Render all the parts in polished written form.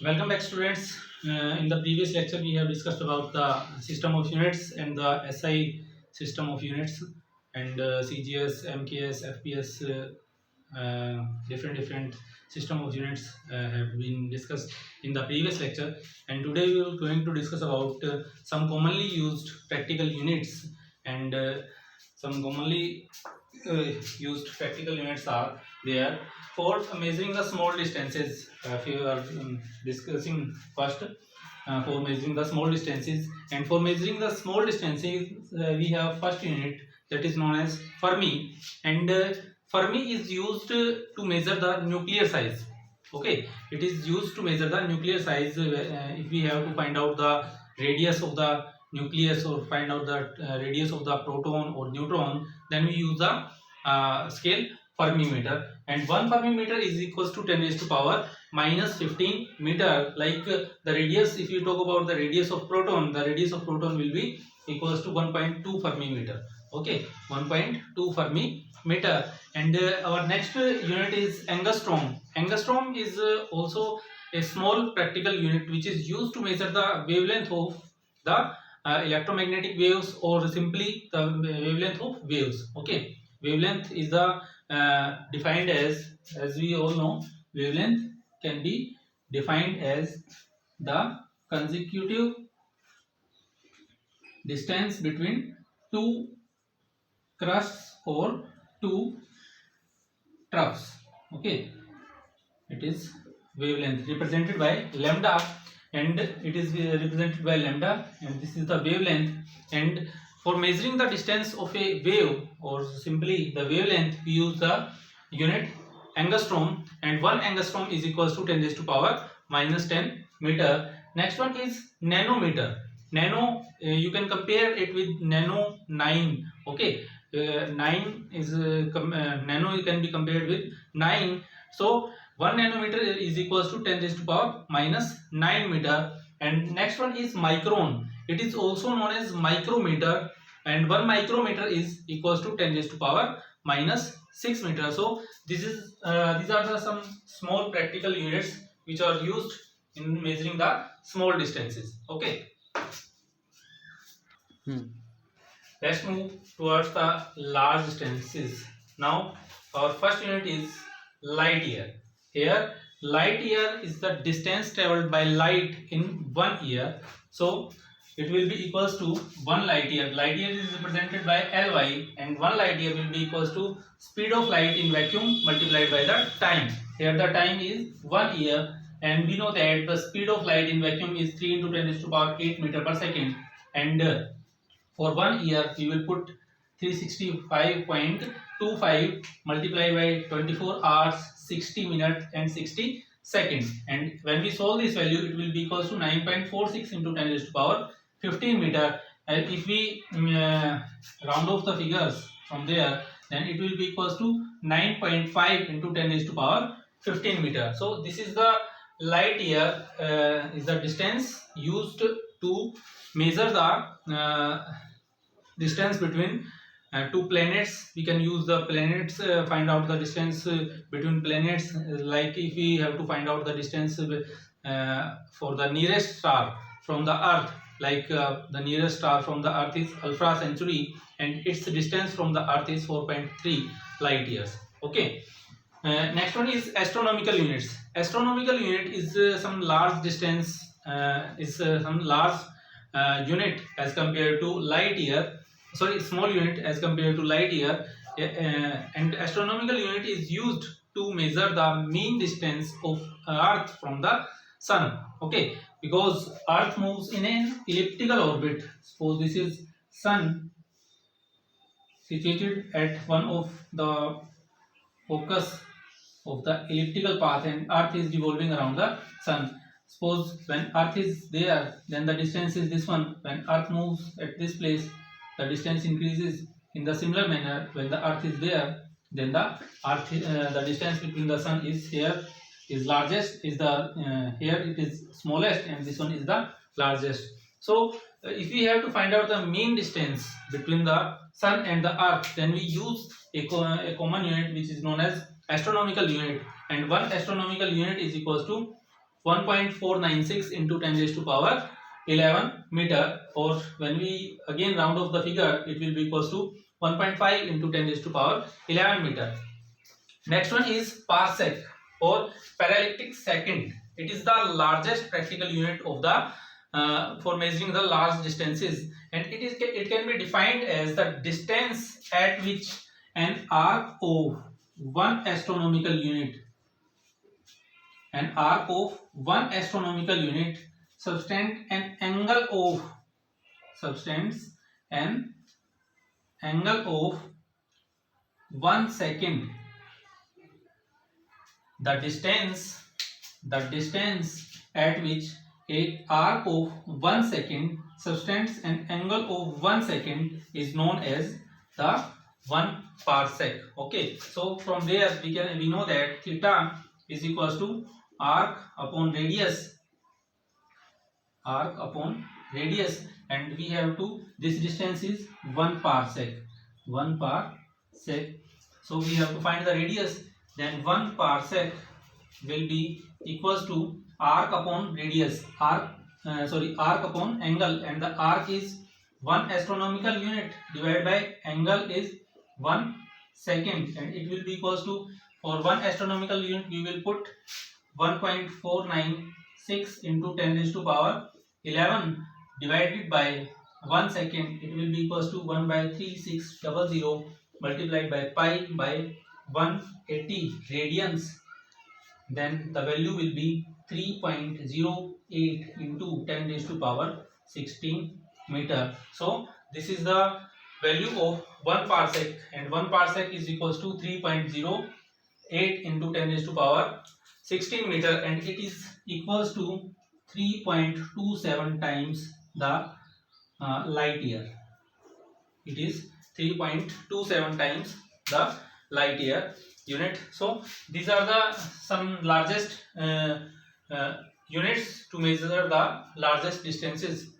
Welcome back, students. In the previous lecture, we have discussed about the system of units and the SI system of units and CGS, MKS, FPS, different system of units have been discussed in the previous lecture. And today we are going to discuss about some commonly used practical units and some commonly used practical units are there for measuring the small distances. If you are discussing first for measuring the small distances, and for measuring the small distances we have first unit that is known as Fermi, and Fermi is used to measure the nuclear size. Okay, it is used to measure the nuclear size. If we have to find out the radius of the nucleus or find out the radius of the proton or neutron, then we use the scale Fermi meter, and 1 Fermi meter is equals to 10 raised to power minus 15 meter. Like the radius, if you talk about the radius of proton, the radius of proton will be equals to 1.2 Fermi meter. Okay, 1.2 Fermi meter. And our next unit is angstrom. Angstrom is also a small practical unit which is used to measure the wavelength of the electromagnetic waves, or simply the wavelength of waves. Okay, wavelength is the defined as we all know, wavelength can be defined as the consecutive distance between two crusts or two troughs. Okay, it is wavelength represented by lambda, and it is represented by lambda, and this is the wavelength. And for measuring the distance of a wave, or simply the wavelength, we use the unit angstrom, and 1 angstrom is equals to 10 raised to power minus 10 meter. Next one is nanometer. Nano, you can compare it with nano 9. Okay, 9 is nano can be compared with 9. So 1 nanometer is equals to 10 raised to power minus 9 meter. And next one is micron. It is also known as micrometer, and 1 micrometer is equals to 10 raised to power minus 6 meter. So this is these are some small practical units which are used in measuring the small distances. Okay. Let's move towards the large distances. Now our first unit is light year. Here light year is the distance traveled by light in 1 year. So it will be equals to 1 light year. Light year is represented by Ly, and 1 light year will be equals to speed of light in vacuum multiplied by the time. Here the time is 1 year, and we know that the speed of light in vacuum is 3 into 10 raised to power 8 meter per second, and for 1 year we will put 365.25 multiplied by 24 hours 60 minutes and 60 seconds, and when we solve this value it will be equals to 9.46 into 10 raised to power 15 meter. And if we round off the figures from there, then it will be equals to 9.5 into 10 raised to power 15 meter. So this is the light year, is the distance used to measure the distance between two planets. We can use the planets, find out the distance between planets, like if we have to find out the distance for the nearest star from the earth, like the nearest star from the earth is Alpha Centauri, and its distance from the earth is 4.3 light years. Okay, next one is astronomical units. Astronomical unit is some large distance, is some large unit as compared to light year, sorry, small unit as compared to light year. And astronomical unit is used to measure the mean distance of earth from the sun. Okay, because earth moves in an elliptical orbit. Suppose this is sun situated at one of the focus of the elliptical path, and earth is revolving around the sun. Suppose when earth is there, then the distance is this one. When earth moves at this place, the distance increases. In the similar manner, when the earth is there, then the earth the distance between the sun is here is largest, is the here it is smallest, and this one is the largest. So if we have to find out the mean distance between the sun and the earth, then we use a common unit which is known as astronomical unit, and 1 astronomical unit is equals to 1.496 into 10 raised to power 11 meter, or when we again round off the figure, it will be equals to 1.5 into 10 raised to power 11 meter. Next one is parsec or parallactic second. It is the largest practical unit of the for measuring the large distances, and it can be defined as the distance at which an arc of 1 astronomical unit subtends an angle of 1 second. The distance at which a arc of 1 second subtends an angle of 1 second is known as the 1 parsec. Okay, so from there we know that theta is equals to arc upon radius, and we have to, this distance is 1 parsec. So we have to find the radius, then 1 parsec will be equals to arc upon radius, arc upon angle, and the arc is 1 astronomical unit divided by angle is 1 second, and it will be equals to, for 1 astronomical unit we will put 1.496 into 10 raised to power 11 divided by 1 second, it will be equals to 1 by 3600 multiplied by pi by 180 radians. Then the value will be 3.08 into 10 raised to power 16 meter. So this is the value of 1 parsec, and 1 parsec is equals to 3.08 into 10 raised to power 16 meter, and it is equals to 3.27 times the light year. It is 3.27 times the light year unit. So these are the some largest units to measure the largest distances.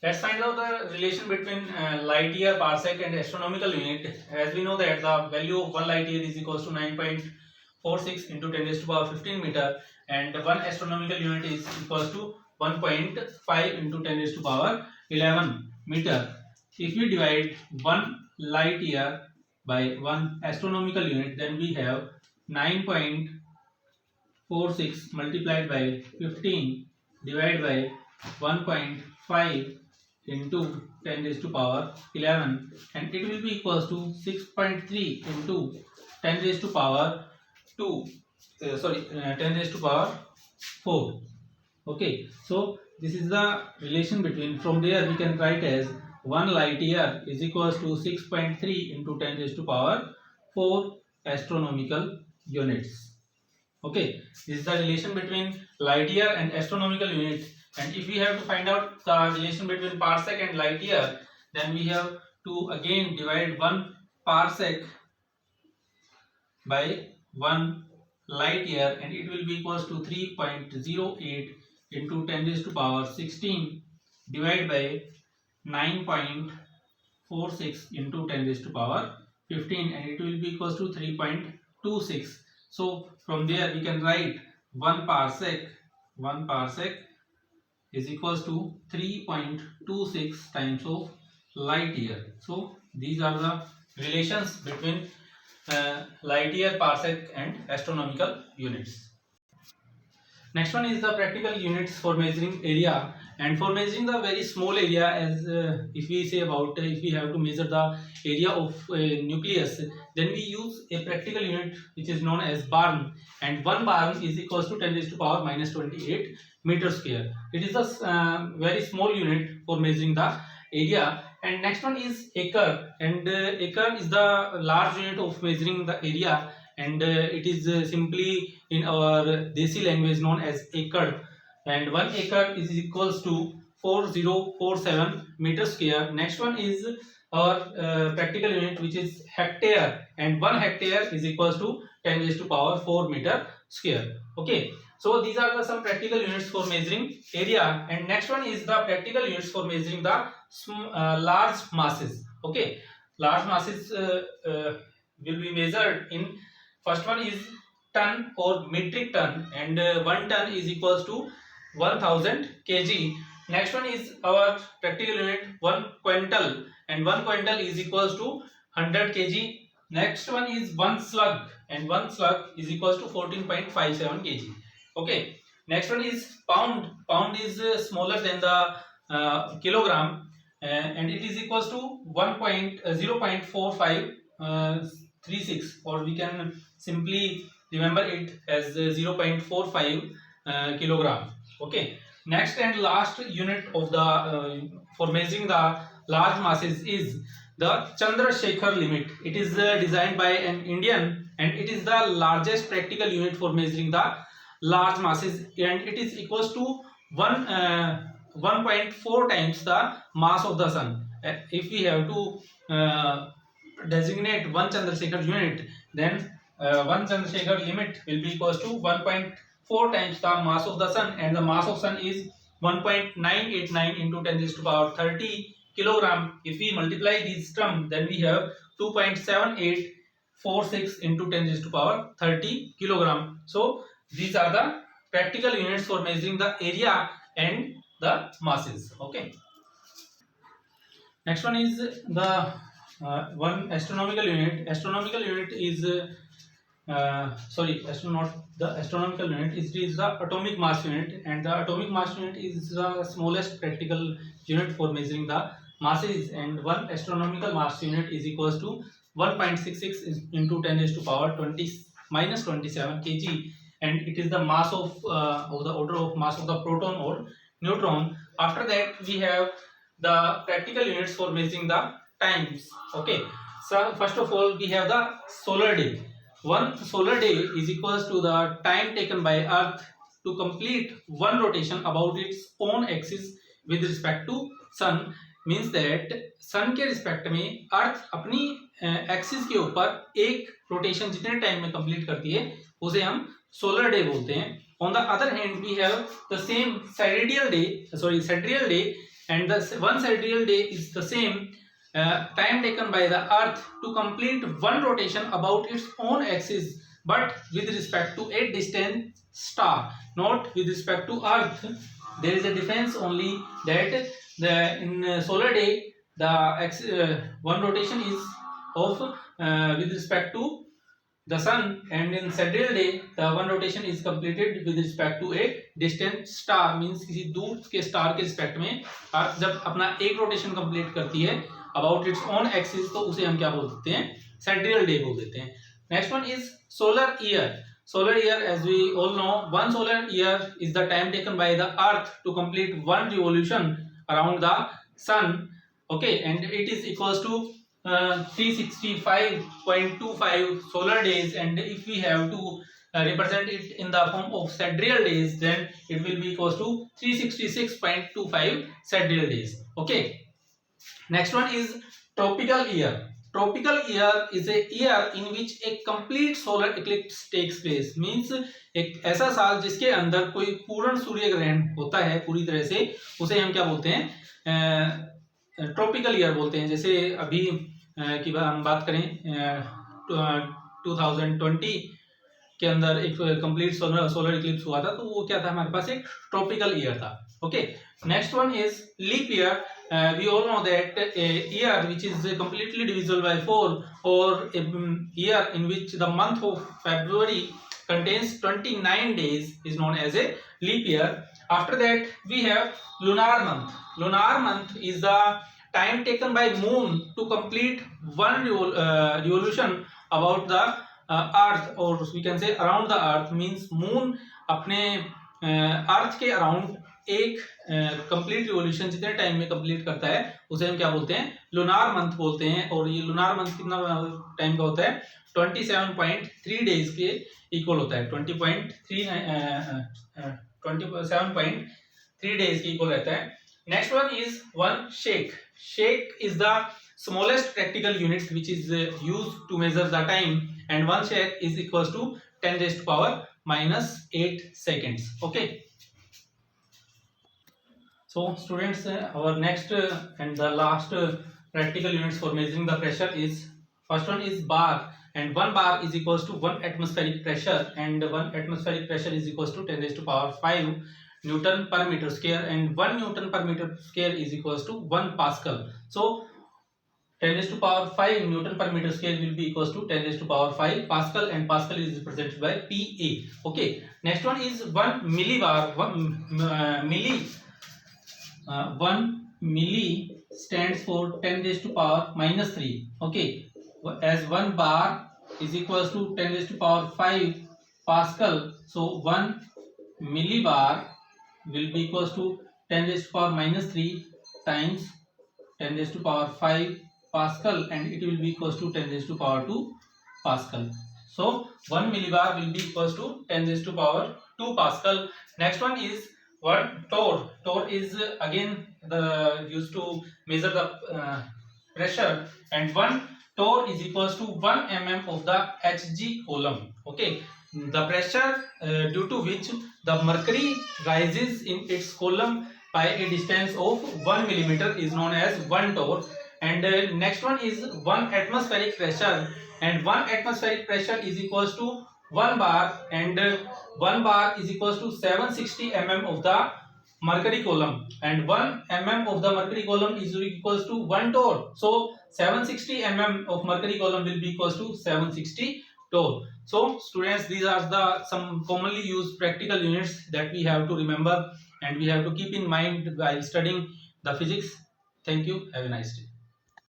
Let's find out the relation between light year, parsec and astronomical unit. As we know that the value of 1 light year is equals to 9.46 into 10 raised to power 15 meter, and 1 astronomical unit is equals to 1.5 into 10 raised to power 11 meter. If we divide 1 light year by 1 astronomical unit, then we have 9.46 multiplied by 15 divided by 1.5 into 10 raised to power 11, and it will be equals to 6.3 into 10 raised to power 10 raised to power 4. Okay, so this is the relation between, from there we can write as 1 light year is equals to 6.3 into 10 raised to power 4 astronomical units. Okay, this is the relation between light year and astronomical unit. And if we have to find out the relation between parsec and light year, then we have to again divide 1 parsec by 1 light year, and it will be equals to 3.08 into 10 raised to power 16 divided by 9.46 into 10 raised to power 15, and it will be equals to 3.26. So from there we can write 1 parsec is equals to 3.26 times of light year. So these are the relations between light year, parsec and astronomical units. Next one is the practical units for measuring area, and for measuring the very small area, as if we say about if we have to measure the area of a nucleus, then we use a practical unit which is known as barn, and 1 barn is equals to 10 raised to power minus 28 meter square. It is a very small unit for measuring the area. And next one is acre, and acre is the large unit of measuring the area, and it is simply in our Desi language known as acre, and 1 acre is equals to 4047 meter square. Next one is our practical unit which is hectare, and 1 hectare is equals to 10 raised to power 4 meter square. Okay, so these are the some practical units for measuring area. And next one is the practical units for measuring the large masses. Okay, large masses will be measured in, first one is ton or metric ton, and 1 ton is equals to 1000 kg. Next one is our practical unit 1 quintal, and 1 quintal is equals to 100 kg. Next one is 1 slug, and 1 slug is equals to 14.57 kg. Okay. Next one is pound. Pound is smaller than the kilogram, and it is equals to 0.4536, or we can simply remember it as 0.45 kilogram. Okay. Next and last unit of the for measuring the large masses is the Chandrasekhar limit. It is designed by an Indian, and it is the largest practical unit for measuring the large masses, and it is equals to 1.4 times the mass of the sun. If we have to designate one Chandrasekhar unit, then one Chandrasekhar limit will be equals to 1.4 times the mass of the sun, and the mass of sun is 1.989 into 10 raised to power 30 kilogram. If we multiply these terms, then we have 2.7846 into 10 raised to power 30 kilogram. So these are the practical units for measuring the area and the masses. Okay. Next one is the one astronomical unit. Astronomical unit is the astronomical unit is the atomic mass unit, and the atomic mass unit is the smallest practical unit for measuring the masses, and one astronomical mass unit is equals to 1.66 into 10 raised to power 27 kg, and it is the mass of the order of mass of the proton or neutron. After that, we have the practical units for measuring the times. Okay, so first of all, we have the solar day. One solar day is equals to the time taken by Earth to complete one rotation about its own axis with respect to sun. Means that sun के respect में अर्थ अपनी axis के ऊपर एक rotation जितने time में complete करती है उसे हम सोलर डे बोलते हैं. On the other hand, we have the same sidereal day, and the one sidereal day is the same time taken by the Earth to complete one rotation about its own axis, but with respect to a distant star, not with respect to Earth. There is a difference only that in solar day the one rotation is of with respect to the sun, and in sidereal day the one rotation is completed with respect to a distant star. Means किसी दूर के star के respect में अर्थ जब अपना एक rotation complete करती है अबाउट इट्स ओन एक्सिस, तो उसे हम क्या बोल देते हैं? sidereal डे बोल देते हैं. Next one is solar year. Solar year, as we all know, one solar year is the time taken by the Earth to complete one revolution around the sun. Okay, and it is equals to 365.25 solar days, and if we have to represent it in the form of sidereal days, then it will be equals to 366.25 sidereal days. Okay. Next one is tropical year. Tropical year is a year in which a complete solar eclipse takes place. Means एक ऐसा साल जिसके अंदर कोई पूर्ण सूर्य ग्रहण होता है पूरी तरह से, उसे हम क्या बोलते हैं? ट्रॉपिकल ईयर बोलते हैं. जैसे अभी की हम बात करें 2020 के अंदर एक कंप्लीट सोलर इक्लिप्स हुआ था, तो वो क्या था? हमारे पास एक ट्रॉपिकल ईयर था. Okay. Next one is leap year. We all know that a year which is completely divisible by 4, or a year in which the month of February contains 29 days is known as a leap year. After that, we have lunar month. Lunar month is the time taken by moon to complete one revolution about the earth, or we can say around the earth. Means moon अपने अर्थ के around एक complete revolution जितने time में complete करता है उसे हम क्या बोलते हैं? लुनार मंथ बोलते हैं. और ये लुनार मंथ कितना टाइम का होता है? 27.3 डेज के इक्वल होता है. 27.3 डेज के इक्वल रहता है. Next one is one shake. Shake is the smallest practical unit which is used to measure the time, and one shake is equals to 10 raised to power -8 seconds. Okay. So students, our next and the last practical units for measuring the pressure is, first one is bar. and 1 bar is equals to 1 atmospheric pressure, and 1 atmospheric pressure is equals to 10 raised to power 5 Newton per meter square, and 1 Newton per meter square is equals to 1 Pascal. So 10 raised to power 5 Newton per meter square will be equals to 10 raised to power 5 Pascal, and Pascal is represented by PA. Okay, next one is 1 millibar. 1 milli stands for 10 raised to power minus 3. Okay, as 1 bar is equals to 10 raised to power 5 Pascal, so 1 millibar will be equals to 10 raised to power minus 3 times 10 raised to power 5 Pascal, and it will be equals to 10 raised to power 2 Pascal. So 1 millibar will be equals to 10 raised to power 2 Pascal. Next one is one torr. Torr is again the used to measure the pressure, and 1 torr is equals to 1 mm of the Hg column. Okay, the pressure due to which the mercury rises in its column by a distance of 1 millimeter is known as 1 torr. And next one is 1 atmospheric pressure, and 1 atmospheric pressure is equals to 1 bar, and 1 bar is equals to 760 mm of the mercury column, and 1 mm of the mercury column is equals to 1 torr. So 760 mm of mercury column will be equals to 760 torr. So students, these are the some commonly used practical units that we have to remember and we have to keep in mind while studying the physics. Thank you. Have a nice day.